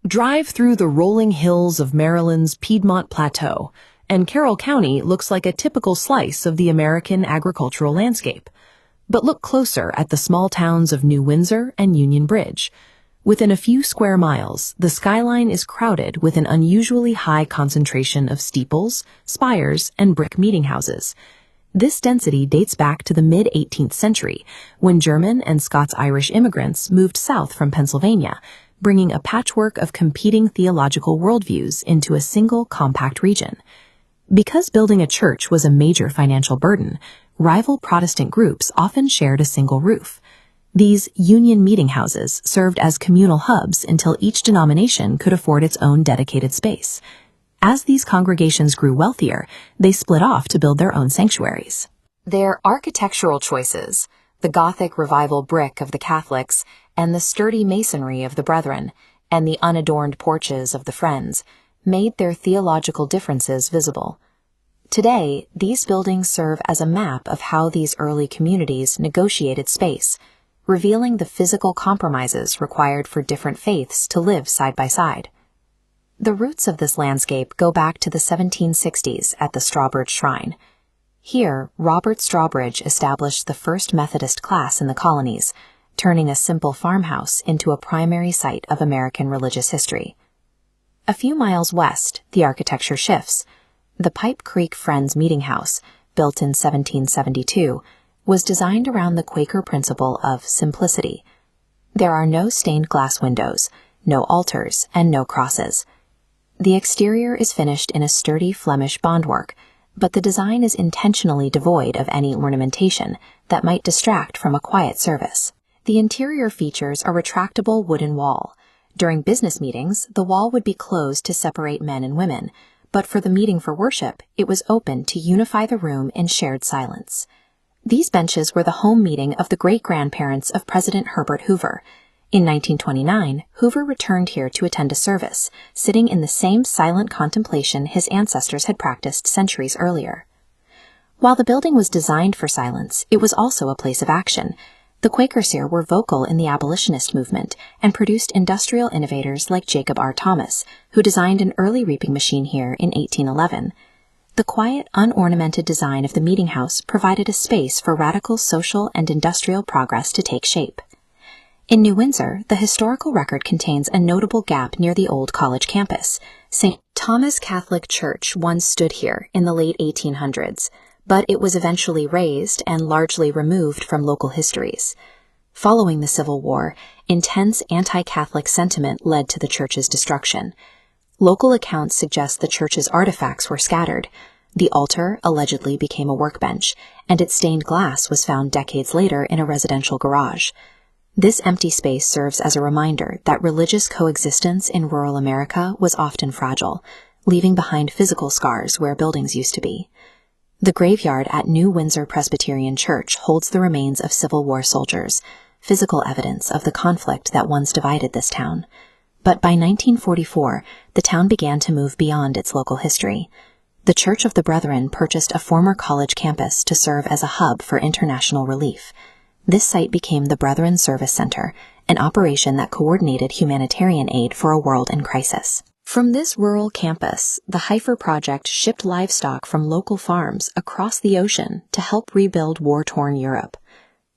Drive through the rolling hills of Maryland's Piedmont Plateau, and Carroll County looks like a typical slice of the American agricultural landscape. But look closer at the small towns of New Windsor and Union Bridge. Within a few square miles, the skyline is crowded with an unusually high concentration of steeples, spires, and brick meeting houses. This density dates back to the mid-18th century, when German and Scots-Irish immigrants moved south from Pennsylvania, bringing a patchwork of competing theological worldviews into a single compact region. Because building a church was a major financial burden, rival Protestant groups often shared a single roof. These union meeting houses served as communal hubs until each denomination could afford its own dedicated space. As these congregations grew wealthier, they split off to build their own sanctuaries. Their architectural choices, the Gothic Revival brick of the Catholics, and the sturdy masonry of the Brethren, and the unadorned porches of the Friends, made their theological differences visible. Today, these buildings serve as a map of how these early communities negotiated space, revealing the physical compromises required for different faiths to live side by side. The roots of this landscape go back to the 1760s at the Strawbridge Shrine. Here, Robert Strawbridge established the first Methodist class in the colonies, turning a simple farmhouse into a primary site of American religious history. A few miles west, the architecture shifts. The Pipe Creek Friends Meeting House, built in 1772, was designed around the Quaker principle of simplicity. There are no stained glass windows, no altars, and no crosses. The exterior is finished in a sturdy Flemish bondwork, but the design is intentionally devoid of any ornamentation that might distract from a quiet service. The interior features a retractable wooden wall. During business meetings, the wall would be closed to separate men and women, but for the meeting for worship, it was open to unify the room in shared silence. These benches were the home meeting of the great-grandparents of President Herbert Hoover. In 1929, Hoover returned here to attend a service, sitting in the same silent contemplation his ancestors had practiced centuries earlier. While the building was designed for silence, it was also a place of action. The Quakers here were vocal in the abolitionist movement and produced industrial innovators like Jacob R. Thomas, who designed an early reaping machine here in 1811. The quiet, unornamented design of the meeting house provided a space for radical social and industrial progress to take shape. In New Windsor, the historical record contains a notable gap near the old college campus. St. Thomas Catholic Church once stood here in the late 1800s, but it was eventually razed and largely removed from local histories. Following the Civil War, intense anti-Catholic sentiment led to the church's destruction. Local accounts suggest the church's artifacts were scattered. The altar allegedly became a workbench, and its stained glass was found decades later in a residential garage. This empty space serves as a reminder that religious coexistence in rural America was often fragile, leaving behind physical scars where buildings used to be. The graveyard at New Windsor Presbyterian Church holds the remains of Civil War soldiers, physical evidence of the conflict that once divided this town. But by 1944, the town began to move beyond its local history. The Church of the Brethren purchased a former college campus to serve as a hub for international relief. This site became the Brethren Service Center, an operation that coordinated humanitarian aid for a world in crisis. From this rural campus, the Heifer Project shipped livestock from local farms across the ocean to help rebuild war-torn Europe.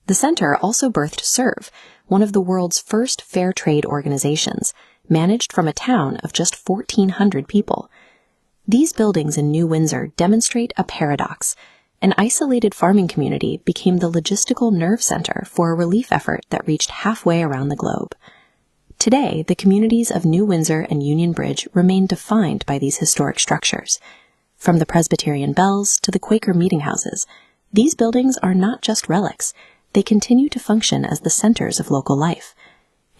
The center also birthed Serve, one of the world's first fair trade organizations, managed from a town of just 1,400 people. These buildings in New Windsor demonstrate a paradox. An isolated farming community became the logistical nerve center for a relief effort that reached halfway around the globe. Today, the communities of New Windsor and Union Bridge remain defined by these historic structures. From the Presbyterian bells to the Quaker meeting houses, these buildings are not just relics, they continue to function as the centers of local life.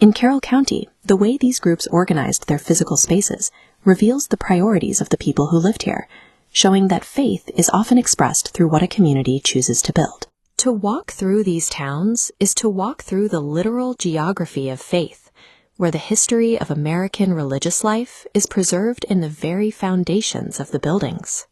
In Carroll County, the way these groups organized their physical spaces reveals the priorities of the people who lived here, showing that faith is often expressed through what a community chooses to build. To walk through these towns is to walk through the literal geography of faith, where the history of American religious life is preserved in the very foundations of the buildings.